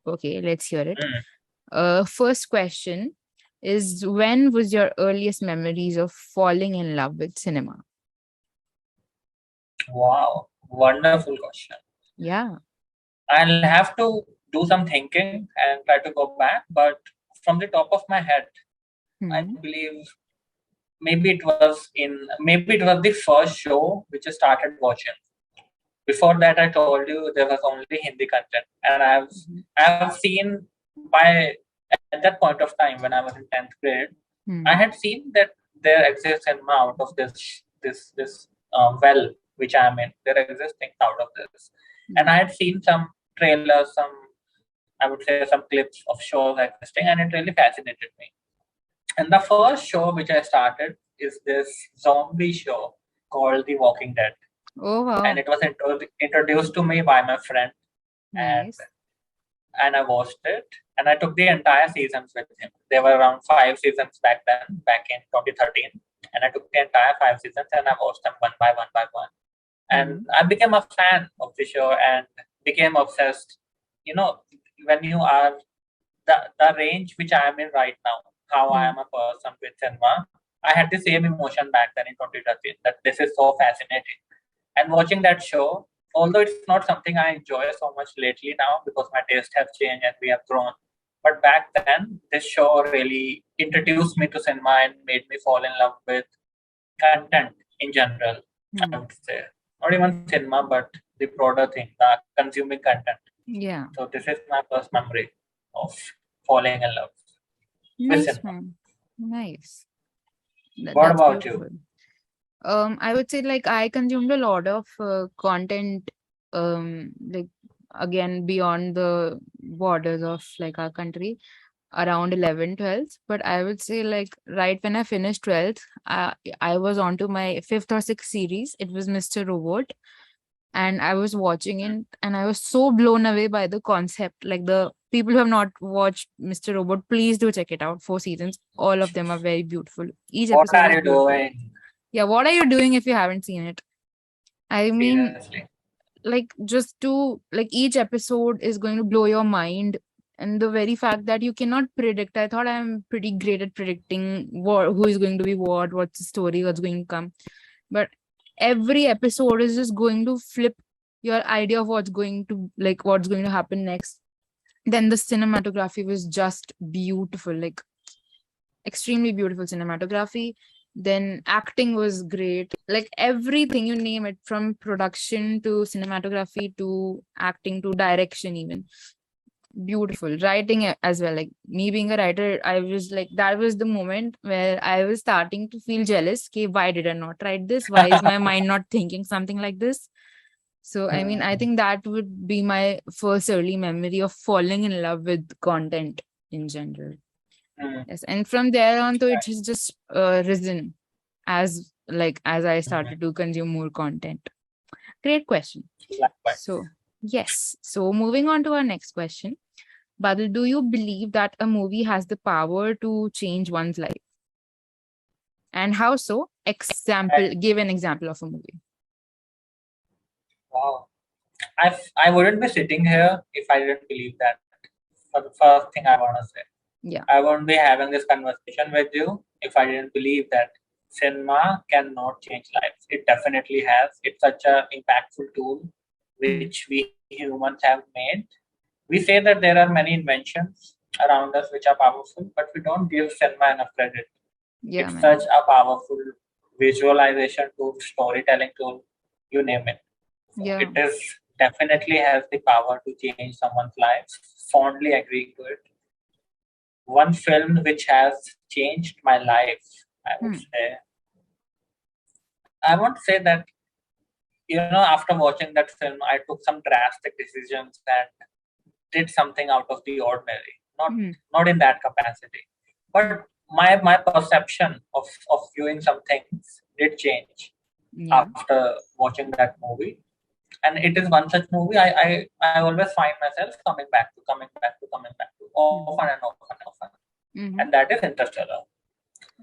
Okay, let's hear it. First question is, when was your earliest memories of falling in love with cinema? Wow, wonderful question. Yeah. I'll have to do some thinking and try to go back, but from the top of my head, I believe maybe it was the first show which I started watching. Before that, I told you there was only Hindi content, and I have seen by at that point of time when I was in 10th grade, I had seen that there exists an amount of this well which I am in. There exists things out of this, and I had seen some trailers, I would say some clips of shows existing, and it really fascinated me. And the first show which I started is this zombie show called The Walking Dead. Oh, wow. And it was introduced to me by my friend. Nice. And I watched it. And I took the entire seasons with him. There were around 5 seasons back then, back in 2013. And I took the entire 5 seasons and I watched them one by one. And I became a fan of the show and became obsessed. You know, when you are the range which I am in right now, how I am a person with cinema, I had the same emotion back then in 2013, that this is so fascinating. And watching that show, although it's not something I enjoy so much lately now because my taste has changed and we have grown, but back then, this show really introduced me to cinema and made me fall in love with content in general, I would say. Not even cinema, but the broader thing, the consuming content. Yeah. So this is my first memory of falling in love with Nice, cinema. man. Nice. What That's about beautiful. you? I would say, like, I consumed a lot of content, like, again, beyond the borders of like our country, around 11, 12th. But I would say, like, right when I finished 12th, I was on to my 5th or 6th series. It was Mr. Robot. And I was watching it and I was so blown away by the concept. Like, the people who have not watched Mr. Robot, please do check it out. 4 seasons. All of them are very beautiful. Each What episode are is you beautiful. doing? Yeah, what are you doing if you haven't seen it? I mean, Seriously. like, just to, like, each episode is going to blow your mind. And the very fact that you cannot predict, I thought I'm pretty great at predicting who is going to be what's the story, what's going to come. But every episode is just going to flip your idea of what's going to happen next. Then the cinematography was just beautiful, like extremely beautiful cinematography. Then acting was great, like everything, you name it, from production to cinematography to acting to direction, even beautiful writing as well. Like, me being a writer, I was like, that was the moment where I was starting to feel jealous. Okay, why did I not write this? Why is my mind not thinking something like this? So I mean, I think that would be my first early memory of falling in love with content in general. Yes, and from there on, though, it has just risen as I started to consume more content. Great question. Likewise. So yes, so moving on to our next question. Badal, do you believe that a movie has the power to change one's life? And how so? Give an example of a movie. Wow. I wouldn't be sitting here if I didn't believe that. For the first thing I want to say. Yeah. I won't be having this conversation with you if I didn't believe that cinema cannot change lives. It definitely has. It's such an impactful tool which we humans have made. We say that there are many inventions around us which are powerful, but we don't give cinema enough credit. Yeah, It's man. such a powerful visualization tool, storytelling tool, you name it. So Yeah. it is definitely has the power to change someone's life. Fondly agreeing to it. One film which has changed my life, I would say, I won't say that, after watching that film, I took some drastic decisions and did something out of the ordinary. Not in that capacity. But my perception of viewing some things did change Yeah. after watching that movie. And it is one such movie I always find myself coming back to, often and often. And that is Interstellar.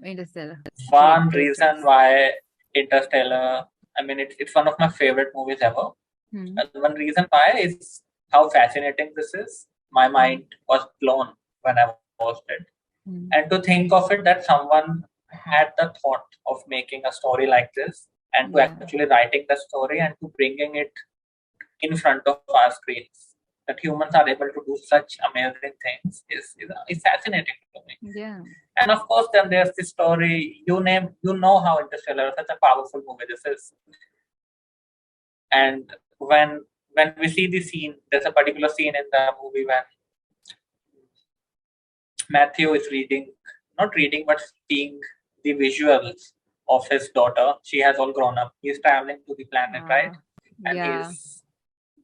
Interstellar. One Great reason choice. why Interstellar, it's one of my favorite movies ever. And one reason why is how fascinating this is. My mind was blown when I watched it. And to think of it that someone had the thought of making a story like this and to actually writing the story and to bringing it in front of our screens, that humans are able to do such amazing things is fascinating to me. Yeah. And of course, then there's the story. You know how Interstellar, such a powerful movie this is. And when we see the scene, there's a particular scene in the movie when Matthew is not reading, but seeing the visuals of his daughter. She has all grown up. He's traveling to the planet, right? And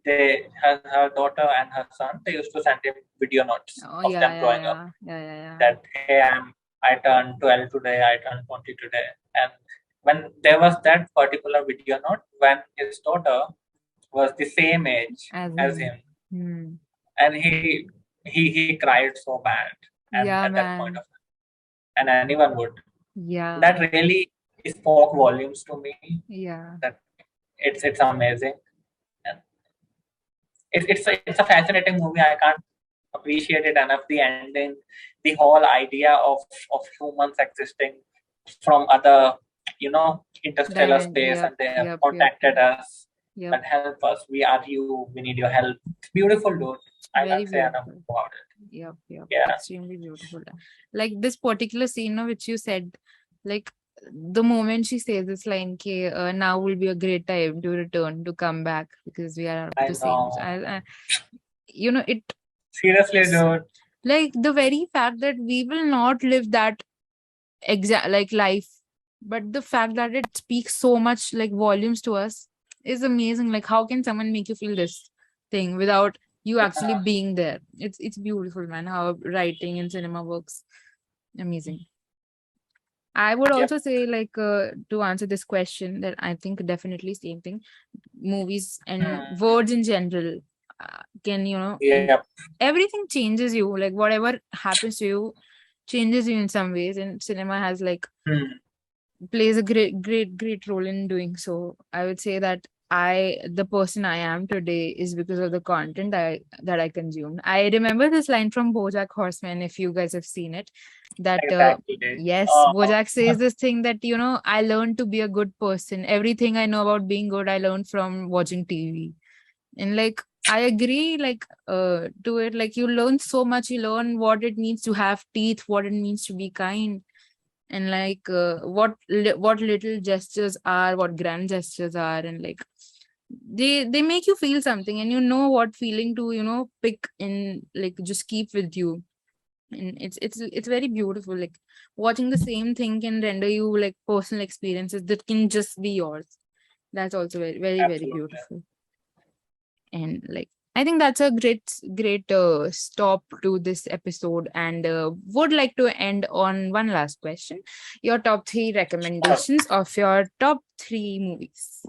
her daughter and her son, they used to send him video notes of them growing up. That, hey, I turned 12 today, I turned 20 today. And when there was that particular video note, when his daughter was the same age as him, and he cried so bad. And at that point of time, and anyone would. Yeah. That really spoke volumes to me. Yeah. That it's amazing. And it's a fascinating movie. I can't appreciate it enough. The ending, the whole idea of humans existing from other, interstellar space, and they have contacted us and help us. We are you. We need your help. It's beautiful, dude. I can't say enough about it. Yeah. Extremely beautiful. Like this particular scene, which you said, like the moment she says this line, now will be a great time to return, to come back, because we are the same. It seriously, dude. Like the very fact that we will not live that exact life, but the fact that it speaks so much volumes to us is amazing. Like, how can someone make you feel this thing without you actually being there? It's beautiful, man, how writing in cinema works. Amazing. I would also say, to answer this question, that I think definitely same thing. Movies and words in general can, everything changes you. Like whatever happens to you changes you in some ways, and cinema has plays a great role in doing so. I would say that the person I am today is because of the content that I consumed. I remember this line from BoJack Horseman, if you guys have seen it, that BoJack says this thing that, I learned to be a good person. Everything I know about being good, I learned from watching TV. And I agree to it. You learn so much. You learn what it means to have teeth, what it means to be kind, and what little gestures are, what grand gestures are, and they make you feel something, and what feeling to pick and just keep with you. And it's very beautiful. Watching the same thing can render you personal experiences that can just be yours. That's also very, very, very beautiful. And I think that's a great stop to this episode, and would like to end on one last question. Your top 3 recommendations of your top 3 movies.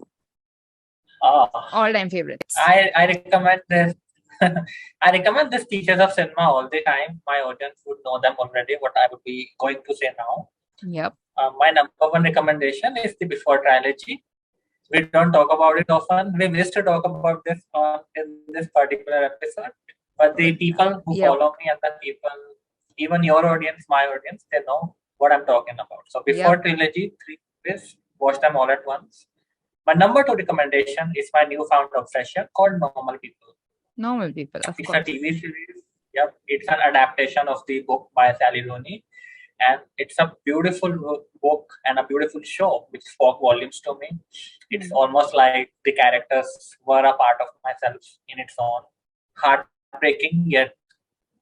All-time favorites. I recommend this. I recommend this Teachers of Cinema all the time. My audience would know them already, what I would be going to say now. Yep. My number 1 recommendation is the Before trilogy. We don't talk about it often. We wish to talk about this in this particular episode. But the people who follow me and the people, even your audience, my audience, they know what I'm talking about. So Before trilogy, 3 movies, watch them all at once. My number 2 recommendation is my newfound obsession called Normal People. Normal People, of course. It's a TV series. Yep, it's an adaptation of the book by Sally Rooney. And it's a beautiful book and a beautiful show which spoke volumes to me. It's almost like the characters were a part of myself in its own. Heartbreaking, yet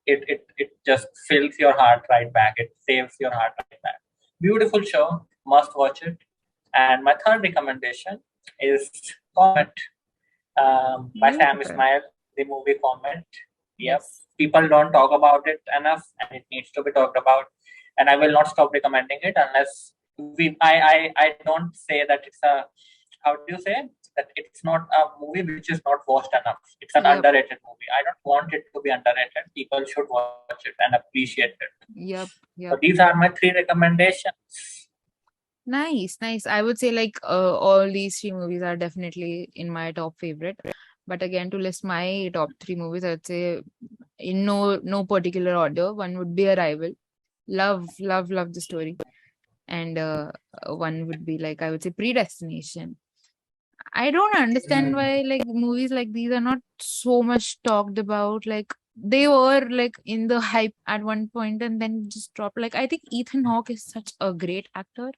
it just fills your heart right back. It saves your heart right back. Beautiful show. Must watch it. And my third recommendation is Comet by Sam Beautiful. Ismail, the movie Comet. Yep. Yes. People don't talk about it enough, and it needs to be talked about. And I will not stop recommending it unless I don't say that it's a, how do you say, that it's not a movie which is not watched enough. It's an Yep. underrated movie. I don't want it to be underrated. People should watch it and appreciate it. Yep. So these are my 3 recommendations. Nice. I would say like all these 3 movies are definitely in my top favorite. But again, to list my top 3 movies, I would say in no particular order. One would be Arrival. Love the story. And one would be like, I would say, Predestination. I don't understand why like movies like these are not so much talked about. Like they were like in the hype at one point and then just dropped. Like I think Ethan Hawke is such a great actor.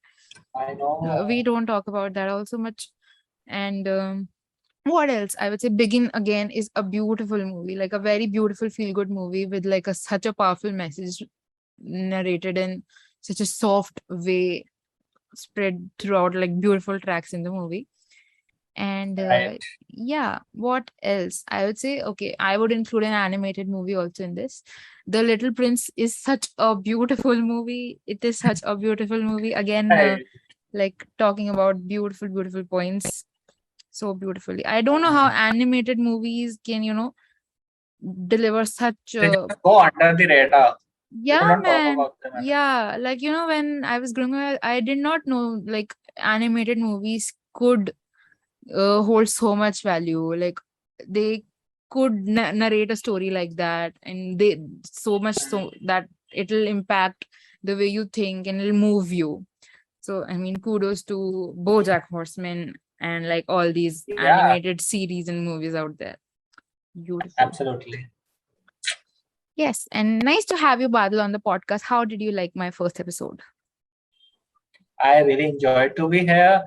I know. We don't talk about that also much. And what else? I would say Begin Again is a beautiful movie, like a very beautiful feel-good movie with like such a powerful message narrated in such a soft way, spread throughout like beautiful tracks in the movie. And Right. yeah, what else? I would say, okay, I would include an animated movie also in this. The Little Prince is such a beautiful movie. It is such a beautiful movie. Again, Right. like talking about beautiful points so beautifully. I don't know how animated movies can, deliver such They just go under the radar. People yeah, don't talk man. about them enough. Yeah, like when I was growing up, I did not know like animated movies could hold so much value. Like they could narrate a story like that, and they so much so that it'll impact the way you think and it'll move you. So I mean, kudos to BoJack Horseman and like all these Yeah, animated series and movies out there. Beautiful. absolutely. Yes, and nice to have you, Badal, on the podcast. How did you like my first episode? I really enjoyed to be here,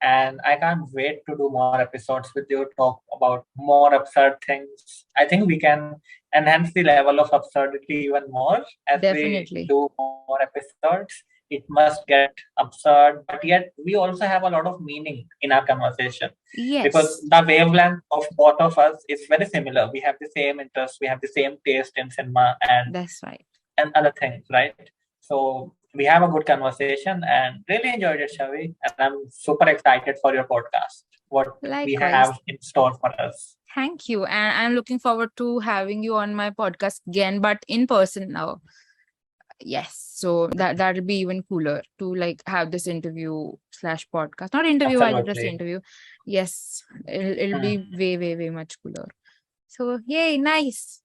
and I can't wait to do more episodes with you, talk about more absurd things. I think we can enhance the level of absurdity even more as Definitely. we do more episodes. It must get absurd, but yet we also have a lot of meaning in our conversation because Yes, the wavelength of both of us is very similar. We have the same interests, we have the same taste in cinema that's right. and other things, right? So we have a good conversation and really enjoyed it, Chhavi. And I'm super excited for your podcast, what we Likewise. have in store for us. Thank you. And I'm looking forward to having you on my podcast again, but in person now. Yes. So that'll be even cooler to like have this interview slash podcast. Not interview, I'll just Absolutely. interview. Yes. It'll Hmm. be way much cooler. So yay, nice.